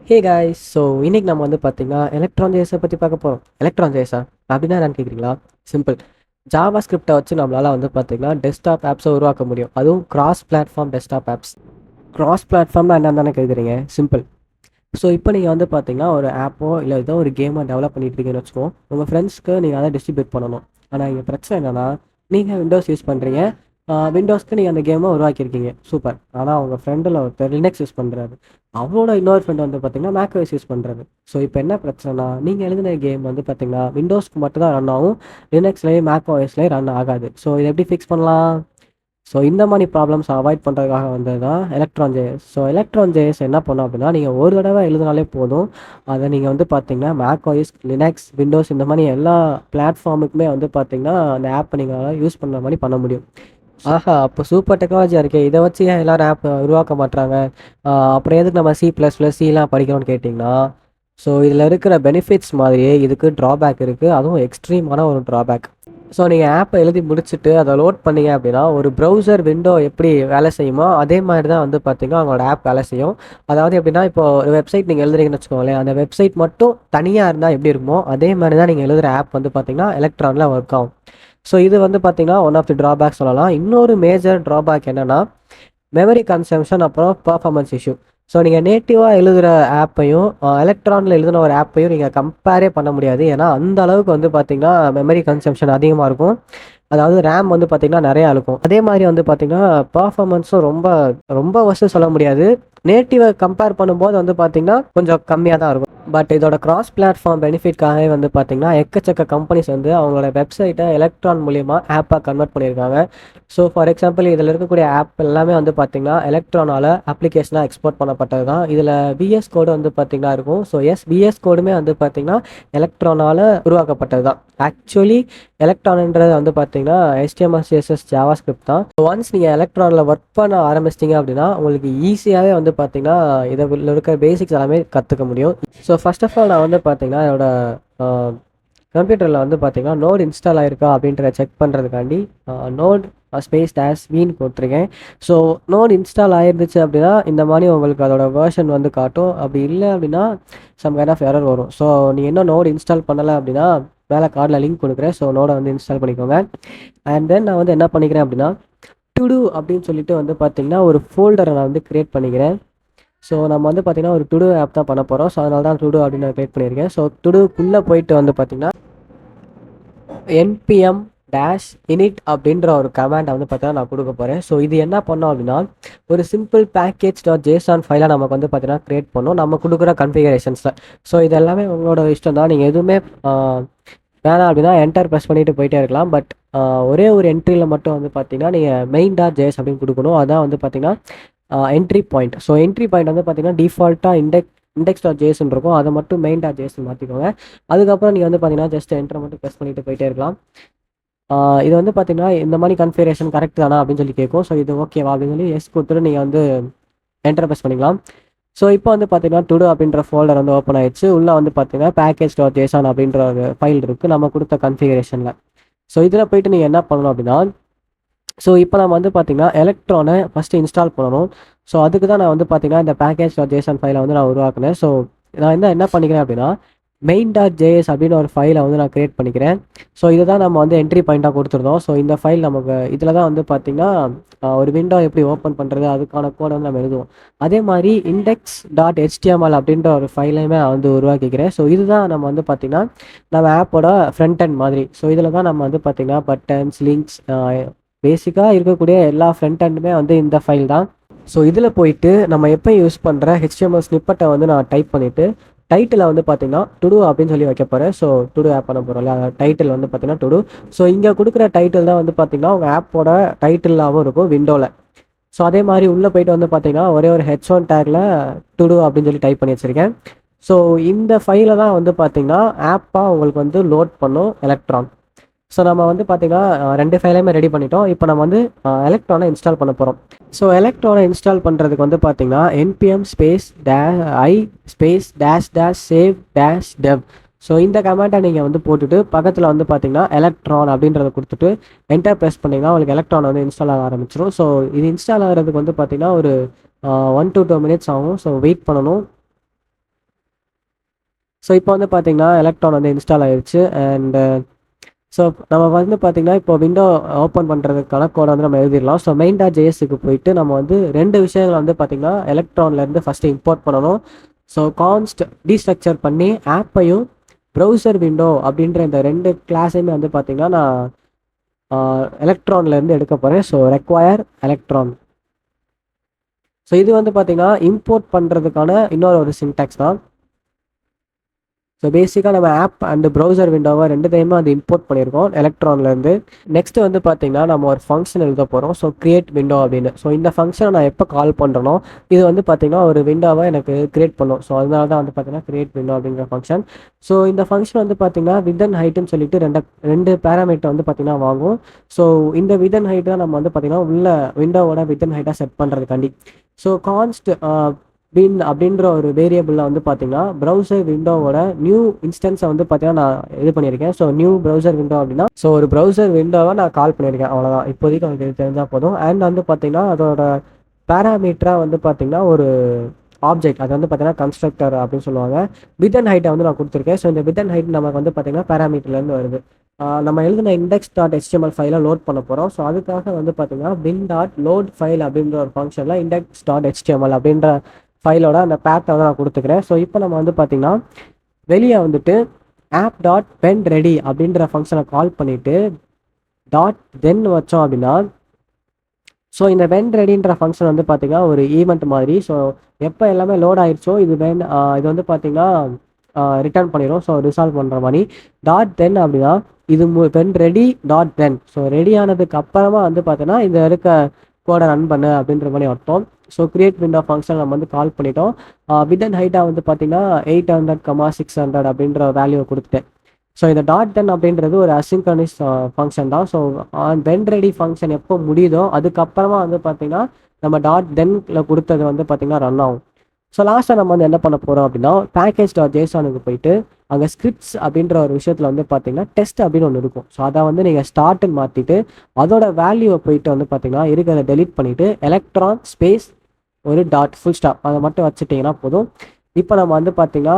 Hey guys, so இன்னைக்கு நம்ம வந்து பார்த்தீங்கன்னா எலக்ட்ரான் ஜேஸை பற்றி பார்க்க போகிறோம். எலக்ட்ரான் ஜேஸா அப்படின்னா என்னன்னு கேட்குறீங்களா? சிம்பிள். ஜாவா ஸ்கிரிப்டை வச்சு நம்மளால் வந்து பார்த்தீங்கன்னா டெஸ்க்டாப் ஆப்ஸை உருவாக்க முடியும். அதுவும் cross platform desktop apps. Cross பிளாட்ஃபார்ம்னா என்னன்னு தானே கேட்குறீங்க? சிம்பிள். ஸோ இப்போ நீங்கள் வந்து பார்த்தீங்கன்னா ஒரு ஆப்போ இல்லை ஏதோ ஒரு கேமை டெவலப் பண்ணிட்டு இருக்கீங்கன்னு வச்சுக்கோங்க. உங்கள் ஃப்ரெண்ட்ஸ்க்கு நீங்கள் அதை டிஸ்ட்ரிபியூட் பண்ணணும். ஆனால் இங்கே பிரச்சனை என்னென்னா, நீங்கள் விண்டோஸ் யூஸ் பண்ணுறீங்க. விண்டோஸ்க்கு நீங்கள் அந்த கேமை உருவாக்கியிருக்கீங்க, சூப்பர். ஆனால் உங்கள் ஃப்ரெண்டில் ஒருத்தர் லினக்ஸ் யூஸ் பண்ணுறாரு. அவரோட இன்னொரு ஃப்ரெண்ட் வந்து பார்த்தீங்கன்னா மேக்ஓஎஸ் யூஸ் பண்ணுறாரு. ஸோ இப்போ என்ன பிரச்சனைனா, நீங்கள் எழுதின கேம் வந்து பார்த்தீங்கன்னா விண்டோஸ்க்கு மட்டும் தான் ரன் ஆகும், லினக்ஸ்லேயே மேக்ஓஎஸ்லேயே ரன் ஆகாது. ஸோ இதை எப்படி ஃபிக்ஸ் பண்ணலாம்? ஸோ இந்த மாதிரி ப்ராப்ளம்ஸ் அவாய்ட் பண்ணுறதுக்காக வந்தது தான் electron JS. So electron JS என்ன பண்ணோம் அப்படின்னா, நீங்கள் ஒரு தடவை எழுதினாலே போதும். அதை நீங்கள் வந்து பார்த்தீங்கன்னா மேக்ஓஎஸ், லினக்ஸ், விண்டோஸ் இந்த மாதிரி எல்லா பிளாட்ஃபார்முக்குமே வந்து பார்த்தீங்கன்னா அந்த ஆப்பை நீங்கள் யூஸ் பண்ணுற மாதிரி பண்ண முடியும். ஆஹா, அப்போ சூப்பர் டெக்னாலஜியாக இருக்கே. இதை வச்சு ஏன் எல்லாரும் ஆப் உருவாக்க மாட்டாங்க? அப்புறம் எதுக்கு நம்ம C++, Cலாம் படிக்கணும்னு கேட்டிங்கன்னா, ஸோ இதில் இருக்கிற பெனிஃபிட்ஸ் மாதிரியே இதுக்கு ட்ராபேக் இருக்குது. அதுவும் எக்ஸ்ட்ரீமான ஒரு ட்ராபேக். ஸோ நீங்கள் ஆப்பை எழுதி முடிச்சுட்டு அதை லோட் பண்ணீங்க அப்படின்னா, ஒரு ப்ரௌசர் விண்டோ எப்படி வேலை செய்யுமோ அதே மாதிரி தான் வந்து பார்த்தீங்கன்னா அவங்களோட ஆப் வேலை செய்யும். அதாவது எப்படின்னா, இப்போ ஒரு வெப்சைட் நீங்கள் எழுதுறீங்கன்னு வச்சுக்கோங்களேன், அந்த வெப்சைட் மட்டும் தனியாக இருந்தால் எப்படி இருக்குமோ அதே மாதிரி தான் நீங்கள் எழுதுகிற ஆப் வந்து பார்த்தீங்கன்னா எலக்ட்ரானில் ஒர்க் ஆகும். ஸோ இது வந்து பார்த்தீங்கன்னா ஒன் ஆஃப் தி ட்ராபேக் சொல்லலாம். இன்னொரு மேஜர் ட்ராபேக் என்னென்னா, மெமரி கன்சம்ஷன், அப்புறம் பர்ஃபார்மன்ஸ் இஷ்யூ. ஸோ நீங்கள் நேட்டிவாக எழுதுகிற ஆப்பையும் எலக்ட்ரானில் எழுதின ஒரு ஆப்பையும் நீங்கள் கம்பேரே பண்ண முடியாது. ஏன்னா அந்த அளவுக்கு வந்து பார்த்தீங்கன்னா மெமரி கன்சம்ஷன் அதிகமாக இருக்கும். அதாவது ரேம் வந்து பார்த்தீங்கன்னா நிறையா இருக்கும். அதே மாதிரி வந்து பார்த்தீங்கன்னா பர்ஃபார்மன்ஸும் ரொம்ப ரொம்ப வருஷம் சொல்ல முடியாது. நேட்டிவை கம்பேர் பண்ணும்போது வந்து பார்த்தீங்கன்னா கொஞ்சம் கம்மியாக தான் இருக்கும். பட் இதோட கிராஸ் பிளாட்ஃபார்ம் பெனிஃபிட்காகவே வந்து பார்த்தீங்கன்னா எக்கச்சக்க கம்பெனிஸ் வந்து அவங்களோட வெப்சைட்டை எலக்ட்ரான் மூலியமா ஆப்பாக கன்வெர்ட் பண்ணியிருக்காங்க. ஸோ ஃபார் எக்ஸாம்பிள், இதில் இருக்கக்கூடிய ஆப் எல்லாமே வந்து பார்த்தீங்கன்னா எலக்ட்ரானால் அப்ளிகேஷனாக எக்ஸ்போர்ட் பண்ணப்பட்டது தான். இதில் விஎஸ் கோடு வந்து பார்த்தீங்கன்னா இருக்கும். ஸோ விஎஸ் கோடுமே வந்து பார்த்தீங்கன்னா எலக்ட்ரானால் உருவாக்கப்பட்டது தான். ஆக்சுவலி எலக்ட்ரான்ன்றது வந்து பார்த்தீங்கன்னா HTML, CSS, ஜாவா ஸ்கிரிப்ட் தான். ஒன்ஸ் நீங்கள் எலக்ட்ரானில் ஒர்க் பண்ண ஆரம்பிச்சிட்டிங்க அப்படின்னா உங்களுக்கு ஈஸியாகவே வந்து பார்த்தீங்கன்னா இதில் இருக்கிற பேசிக்ஸ் எல்லாமே கற்றுக்க முடியும். ஸோ ஃபர்ஸ்ட் ஆஃப் ஆல் நான் வந்து பார்த்தீங்கன்னா என்னோட கம்ப்யூட்டரில் வந்து பார்த்தீங்கன்னா நோட் இன்ஸ்டால் ஆயிருக்கா அப்படின்றத செக் பண்ணுறதுக்காண்டி நோட் ஸ்பேஸ் டேஷ் வீன் போட்டிருக்கேன். ஸோ நோட் இன்ஸ்டால் ஆயிருந்துச்சு அப்படின்னா இந்த மாதிரி உங்களுக்கு அதோட வேர்ஷன் வந்து காட்டும். அப்படி இல்லை அப்படின்னா சம் கைண்ட் ஆஃப் எரர் வரும். ஸோ நீங்கள் இன்னும் நோட் இன்ஸ்டால் பண்ணலை அப்படின்னா மேலே கார்டில் லிங்க் கொடுக்குறேன். ஸோ நோடை வந்து இன்ஸ்டால் பண்ணிக்கோங்க. அண்ட் தென் நான் வந்து என்ன பண்ணிக்கிறேன் அப்படின்னா, டு அப்படின்னு சொல்லிட்டு வந்து பார்த்தீங்கன்னா ஒரு ஃபோல்டரை நான் வந்து க்ரியேட் பண்ணிக்கிறேன். ஸோ நம்ம வந்து பார்த்தீங்கன்னா ஒரு டுடூ ஆப் தான் பண்ண போகிறோம். ஸோ அதனால தான் டுடூ அப்படின்னு நான் க்ரியேட் பண்ணியிருக்கேன். ஸோ டுடூக்குள்ளே போயிட்டு வந்து பார்த்தீங்கன்னா npm-init அப்படின்ற ஒரு கமாண்டை வந்து பார்த்தீங்கன்னா நான் கொடுக்க போகிறேன். ஸோ இது என்ன பண்ணோம் அப்படின்னா, ஒரு சிம்பிள் package.json ஃபைலை நமக்கு வந்து பார்த்தீங்கன்னா க்ரியேட் பண்ணோம் நம்ம கொடுக்குற கன்ஃபிகரேஷன்ஸில். ஸோ இது எல்லாமே உங்களோட இஷ்டம் தான். நீங்கள் எதுவுமே வேணாம் அப்படின்னா என்டர் ப்ரெஸ் பண்ணிட்டு போயிட்டே இருக்கலாம். பட் ஒரே ஒரு என்ட்ரியில் மட்டும் வந்து பார்த்தீங்கன்னா நீங்கள் main.js அப்படின்னு கொடுக்கணும். அதான் வந்து பார்த்தீங்கன்னா entry point. So entry point வந்து பார்த்தீங்கன்னா டிஃபால்ட்டாக index.json இருக்கும். அதை மட்டும் main.js மாற்றிக்கோங்க. அதுக்கப்புறம் நீங்கள் வந்து பார்த்தீங்கன்னா ஜஸ்ட் என்டர் மட்டும் ப்ரெஸ் பண்ணிட்டு போயிட்டே இருக்கலாம். இது வந்து பார்த்தீங்கன்னா இந்த மாதிரி கன்ஃபிகரேஷன் கரெக்ட் தானா அப்படின்னு சொல்லி கேட்கும். ஸோ இது ஓகேவா அப்படின்னு சொல்லி எஸ் கொடுத்துட்டு நீங்கள் வந்து என்டர் ப்ரெஸ் பண்ணிக்கலாம். ஸோ இப்போ வந்து பார்த்தீங்கன்னா டுடோ அப்படின்ற ஃபோல்டர் வந்து ஓப்பன் ஆயிடுச்சு. உள்ளே வந்து பார்த்தீங்கன்னா package.json அப்படின்ற ஒரு ஃபைல் இருக்குது நம்ம கொடுத்த கன்ஃபிகரேஷனில். ஸோ இதில் போயிட்டு நீங்கள் என்ன பண்ணணும் அப்படின்னா, ஸோ இப்போ நம்ம வந்து பார்த்தீங்கன்னா எலக்ட்ரானை ஃபஸ்ட்டு இன்ஸ்டால் பண்ணணும். ஸோ அதுக்கு தான் நான் வந்து பார்த்தீங்கன்னா இந்த package.json ஃபைலை வந்து நான் உருவாக்குனேன். ஸோ நான் என்ன பண்ணிக்கிறேன் அப்படின்னா, main.js அப்படின்னு ஒரு ஃபைலை வந்து நான் க்ரியேட் பண்ணிக்கிறேன். ஸோ இதை தான் நம்ம வந்து என்ட்ரி பாயிண்ட்டாக கொடுத்துருந்தோம். ஸோ இந்த ஃபைல் நமக்கு இதில் தான் வந்து பார்த்திங்கன்னா ஒரு விண்டோ எப்படி ஓப்பன் பண்ணுறது அதுக்கான கோடை வந்து நம்ம எழுதுவோம். அதே மாதிரி index.html அப்படின்ற ஒரு ஃபைலையுமே நான் வந்து உருவாக்கிக்கிறேன். ஸோ இதுதான் நம்ம வந்து பார்த்திங்கன்னா நம்ம ஆப்போட ஃப்ரண்ட் எண்ட் மாதிரி. ஸோ இதில் தான் நம்ம வந்து பார்த்திங்கன்னா பட்டன்ஸ், லிங்க்ஸ், பேசிக்காக இருக்கக்கூடிய எல்லா ஃப்ரண்ட் எண்டுமே வந்து இந்த ஃபைல் தான். ஸோ இதில் போயிட்டு நம்ம எப்போ யூஸ் பண்ணுற HTML ஸ்னிப்பட்டை வந்து நான் டைப் பண்ணிவிட்டு டைட்டில் வந்து பார்த்தீங்கன்னா டுடூ அப்படின்னு சொல்லி வைக்க போகிறேன். ஸோ டுடூ ஆப் பண்ண போகிறோம்ல, டைட்டில் வந்து பார்த்தீங்கன்னா டுடூ. ஸோ இங்கே கொடுக்குற டைட்டில் தான் வந்து பார்த்தீங்கன்னா உங்கள் ஆப்போட டைட்டிலாகவும் இருக்கும் விண்டோவில். ஸோ அதே மாதிரி உள்ளே போயிட்டு வந்து பார்த்தீங்கன்னா ஒரே ஒரு H1 டேக்கில் டுடூ அப்படின்னு சொல்லி டைப் பண்ணி வச்சுருக்கேன். ஸோ இந்த ஃபைலை தான் வந்து பார்த்தீங்கன்னா ஆப்பாக உங்களுக்கு வந்து லோட் பண்ணும் எலக்ட்ரான். ஸோ நம்ம வந்து பார்த்தீங்கன்னா ரெண்டு ஃபைலையுமே ரெடி பண்ணிட்டோம். இப்போ நம்ம வந்து எலக்ட்ரானை இன்ஸ்டால் பண்ண போகிறோம். ஸோ எலக்ட்ரானை இன்ஸ்டால் பண்ணுறதுக்கு வந்து பார்த்தீங்கன்னா npm -i -save -dev. So இந்த கமெண்ட்டை நீங்கள் வந்து போட்டுட்டு பக்கத்தில் வந்து பார்த்தீங்கன்னா எலக்ட்ரான் அப்படின்றத கொடுத்துட்டு என்டர் ப்ரெஸ் பண்ணிங்கன்னா உங்களுக்கு எலக்ட்ரான் வந்து இன்ஸ்டால் ஆக ஆரம்பிச்சிடும். ஸோ இது இன்ஸ்டால் ஆகிறதுக்கு வந்து பார்த்தீங்கன்னா ஒரு 1 to 2 minutes ஆகும். ஸோ வெயிட் பண்ணணும். ஸோ இப்போ வந்து பார்த்தீங்கன்னா எலக்ட்ரான் வந்து இன்ஸ்டால் ஆயிடுச்சு. அண்டு ஸோ நம்ம வந்து பார்த்தீங்கன்னா இப்போ விண்டோ ஓப்பன் பண்ணுறதுக்கான கோடை வந்து நம்ம எழுதிடலாம். ஸோ மெயின் டாட் ஜேஎஸ்க்கு போயிட்டு நம்ம வந்து 2 விஷயங்களை வந்து பார்த்தீங்கன்னா எலக்ட்ரான்லேருந்து ஃபஸ்ட்டு இம்போர்ட் பண்ணணும். ஸோ கான்ஸ்ட் டீஸ்ட்ரக்சர் பண்ணி ஆப்பையும் ப்ரௌசர் விண்டோ அப்படின்ற இந்த 2 கிளாஸையுமே வந்து பார்த்தீங்கன்னா நான் எலக்ட்ரான்லேருந்து எடுக்க போகிறேன். So require electron. ஸோ இது வந்து பார்த்தீங்கன்னா இம்போர்ட் பண்ணுறதுக்கான இன்னொரு ஒரு சின்டாக்ஸ் தான். ஸோ பேசிக்காக நம்ம ஆப் அண்ட் ப்ரௌசர் விண்டோவை 2த்தையுமே அது இம்போர்ட் பண்ணியிருக்கோம் எலக்ட்ரான்லேருந்து. நெக்ஸ்ட்டு வந்து பார்த்தீங்கன்னா நம்ம ஒரு ஃபங்க்ஷன் எழுத போகிறோம். ஸோ கிரியேட் விண்டோ அப்படின்னு. ஸோ இந்த ஃபங்க்ஷனை நான் எப்போ கால் பண்ணுறனோ இது வந்து பார்த்தீங்கன்னா ஒரு விண்டோவை எனக்கு கிரியேட் பண்ணும். ஸோ அதனால தான் வந்து பார்த்தீங்கன்னா கிரியேட் விண்டோ அப்படிங்கிற ஃபங்க்ஷன். ஸோ இந்த ஃபங்க்ஷன் வந்து பார்த்தீங்கன்னா வித் அண்ட் ஹைட்டுன்னு சொல்லிட்டு ரெண்டு பேராமீட்டர் வந்து பார்த்தீங்கன்னா வாங்கும். ஸோ இந்த வித் அண்ட் ஹைட் தான் நம்ம வந்து பார்த்தீங்கன்னா உள்ள விண்டோவோட வித் அண்ட் ஹைட்டாக செட் பண்ணுறதுக்காண்டி. ஸோ கான்ஸ்ட் பின் அப்படின்ற ஒரு வேரியபிளில் வந்து பார்த்தீங்கன்னா ப்ரௌசர் விண்டோவோட நியூ இன்ஸ்டன்ஸை வந்து பார்த்தீங்கன்னா நான் இது பண்ணியிருக்கேன். ஸோ நியூ ப்ரௌசர் விண்டோ அப்படின்னா ஸோ ஒரு ப்ரௌசர் விண்டோவை நான் கால் பண்ணியிருக்கேன், அவ்வளோதான். இப்போதைக்கு உங்களுக்கு தெரிஞ்சால் போதும். அண்ட் வந்து பார்த்தீங்கன்னா அதோட பேராமீட்டராக வந்து பார்த்தீங்கன்னா ஒரு ஆப்ஜெக்ட், அது வந்து பார்த்தீங்கன்னா கன்ஸ்ட்ரக்டர் அப்படின்னு சொல்லுவாங்க. வித் அண்ட் ஹைட்டை வந்து நான் கொடுத்துருக்கேன். ஸோ இந்த வித் அண்ட் ஹைட் நமக்கு வந்து பார்த்தீங்கன்னா பேராமீட்டர்லேருந்து வருது. நம்ம எழுதின index.html ஃபைலை லோட் பண்ண போகிறோம். ஸோ அதுக்காக வந்து பார்த்தீங்கன்னா bin.load ஃபைல் அப்படின்ற ஒரு ஃபங்க்ஷனில் index.html அப்படின்ற ஃபைலோட அந்த பேத்தை வந்து நான் கொடுத்துக்கிறேன். ஸோ இப்போ நம்ம வந்து பார்த்தீங்கன்னா வெளியே வந்துட்டு app.pendReady அப்படின்ற ஃபங்க்ஷனை கால் பண்ணிவிட்டு .then வச்சோம் அப்படின்னா ஸோ இந்த pendReadyன்ற ஃபங்க்ஷன் வந்து பார்த்தீங்கன்னா ஒரு ஈவெண்ட் மாதிரி. ஸோ எப்போ எல்லாமே லோட் ஆயிடுச்சோ இது இது வந்து பார்த்தீங்கன்னா ரிட்டர்ன் பண்ணிடும். ஸோ ரிசால்வ் பண்ணுற மாதிரி .then அப்படின்னா இது pendReady.then. ஸோ ரெடி ஆனதுக்கு அப்புறமா வந்து பார்த்தீங்கன்னா இந்த இருக்க கோடை ரன் பண்ணு அப்படின்ற மாதிரி அர்த்தம். ஸோ கிரியேட் விண்டோ ஃபங்க்ஷன் நம்ம வந்து கால் பண்ணிட்டோம். வித் அண்ட் ஹைட்டாக வந்து பார்த்தீங்கன்னா 800,600 அப்படின்ற வேல்யூவை கொடுத்துட்டேன். ஸோ இந்த .then அப்படின்றது ஒரு அசின்க்ரனஸ் ஃபங்க்ஷன் தான். ஸோ pendReady ஃபங்க்ஷன் எப்போ முடியுதோ அதுக்கப்புறமா வந்து பார்த்தீங்கன்னா நம்ம .thenல கொடுத்தது வந்து பார்த்தீங்கன்னா ரன் ஆகும். ஸோ லாஸ்ட்டாக நம்ம வந்து என்ன பண்ண போகிறோம் அப்படின்னா package.jsonக்கு போயிட்டு அங்கே ஸ்கிரிப்ட்ஸ் அப்படின்ற ஒரு விஷயத்தில் வந்து பார்த்தீங்கன்னா டெஸ்ட் அப்படின்னு ஒன்று இருக்கும். ஸோ அதை வந்து நீங்கள் ஸ்டார்ட்னு மாற்றிட்டு அதோட வேல்யூவை போயிட்டு வந்து பார்த்தீங்கன்னா இருக்கிறத டெலிட் பண்ணிவிட்டு எலக்ட்ரான் ஸ்பேஸ் ஒரு ஃபுல் ஸ்டாப் அதை மட்டும் வச்சுட்டிங்கன்னா போதும். இப்போ நம்ம வந்து பார்த்தீங்கன்னா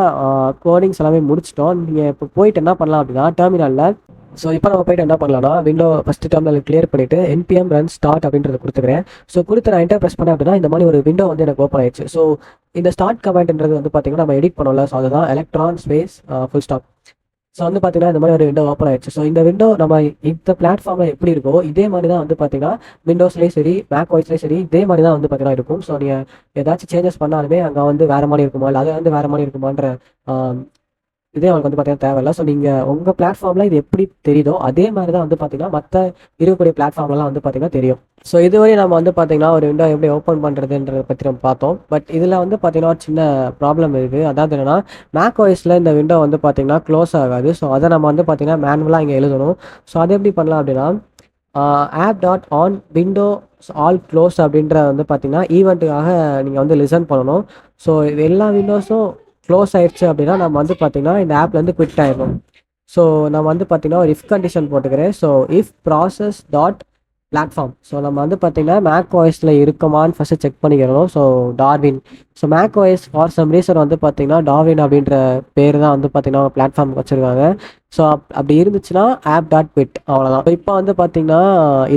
கோடிங்ஸ் எல்லாமே முடிச்சிட்டோம். நீங்கள் இப்போ போயிட்டு என்ன பண்ணலாம் அப்படின்னா டெர்மினலில் ஸோ இப்போ நம்ம போயிட்டு என்ன பண்ணலாம்னா விண்டோ ஃபஸ்ட்டு டெர்மினல் கிளியர் பண்ணிவிட்டு npm run start அப்படின்றத கொடுத்துக்கிறேன். ஸோ கொடுத்து நான் என்டர் ப்ரெஸ் பண்ணேன் அப்படின்னா இந்த மாதிரி ஒரு விண்டோ வந்து எனக்கு ஓப்பன் ஆயிடுச்சு. ஸோ இந்த ஸ்டார்ட் கமெண்ட்ன்றது வந்து பார்த்தீங்கன்னா நம்ம எடிட் பண்ணோம்ல, ஸோ அதுதான் electron space full stop. So வந்து பார்த்தீங்கன்னா இந்த மாதிரி ஒரு விண்டோ ஓப்பன் ஆயிடுச்சு. ஸோ இந்த விண்டோ நம்ம இந்த பிளாட்ஃபார்மில் எப்படி இருக்கோ இதே மாதிரி தான் வந்து பார்த்தீங்கன்னா விண்டோஸ்லேயும் சரி மேக் ஓஎஸ்லேயும் சரி இதே மாதிரி தான் வந்து பார்த்தீங்கன்னா இருக்கும். ஸோ நீங்கள் ஏதாச்சும் சேஞ்சஸ் பண்ணாலுமே அங்கே வந்து வேறு மாதிரி இருக்குமா இல்லை அது வந்து வேறு மாதிரி இருக்குமான்ற இதே அவங்களுக்கு வந்து பார்த்தீங்கன்னா தேவையில்லை. ஸோ நீங்கள் உங்கள் பிளாட்ஃபார்மில் இது எப்படி தெரியுதோ அதே மாதிரி தான் வந்து பார்த்தீங்கன்னா மற்ற இருக்கக்கூடிய பிளாட்ஃபார்ம்லாம் வந்து பார்த்தீங்கன்னா தெரியும். ஸோ இதுவரை நம்ம வந்து பார்த்தீங்கன்னா ஒரு விண்டோ எப்படி ஓப்பன் பண்ணுறதுன்றதை பற்றி நம்ம பார்த்தோம். பட் இதில் வந்து பார்த்தீங்கன்னா ஒரு சின்ன ப்ராப்ளம் இருக்குது. அதாவது என்னென்னா மேக் ஓஎஸில் இந்த விண்டோ வந்து பார்த்தீங்கன்னா க்ளோஸ் ஆகாது. ஸோ அதை நம்ம வந்து பார்த்தீங்கன்னா மேனுவலாக இங்கே எழுதணும். ஸோ அதை எப்படி பண்ணலாம் அப்படின்னா app.on window all close அப்படின்ற வந்து பார்த்தீங்கன்னா ஈவெண்ட்டுக்காக நீங்கள் வந்து லிசன் பண்ணணும். ஸோ இது எல்லா விண்டோஸும் க்ளோஸ் ஆயிடுச்சு அப்படின்னா நம்ம வந்து பார்த்தீங்கன்னா இந்த ஆப்லேருந்து குவிட் ஆயிடும். ஸோ நம்ம வந்து பார்த்தீங்கன்னா ஒரு இஃப் கண்டிஷன் போட்டுக்கிறேன். So if process platform. So நம்ம வந்து பார்த்தீங்கன்னா மேக் ஓஎஸில் இருக்குமான்னு ஃபஸ்ட்டு செக் பண்ணிக்கிறோம். So Darwin. So Mac OS for some reason வந்து பார்த்தீங்கன்னா டார்வின் அப்படின்ற பேர் தான் வந்து பார்த்தீங்கன்னா பிளாட்ஃபார்முக்கு வச்சுருக்காங்க. ஸோ அப்படி இருந்துச்சுன்னா app.quit அவ்வளோதான். இப்போ வந்து பார்த்தீங்கன்னா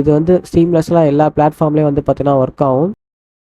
இது வந்து சீம்லெஸ்லாம் எல்லா பிளாட்ஃபார்ம்லேயும் வந்து பார்த்தீங்கன்னா ஒர்க் ஆகும்.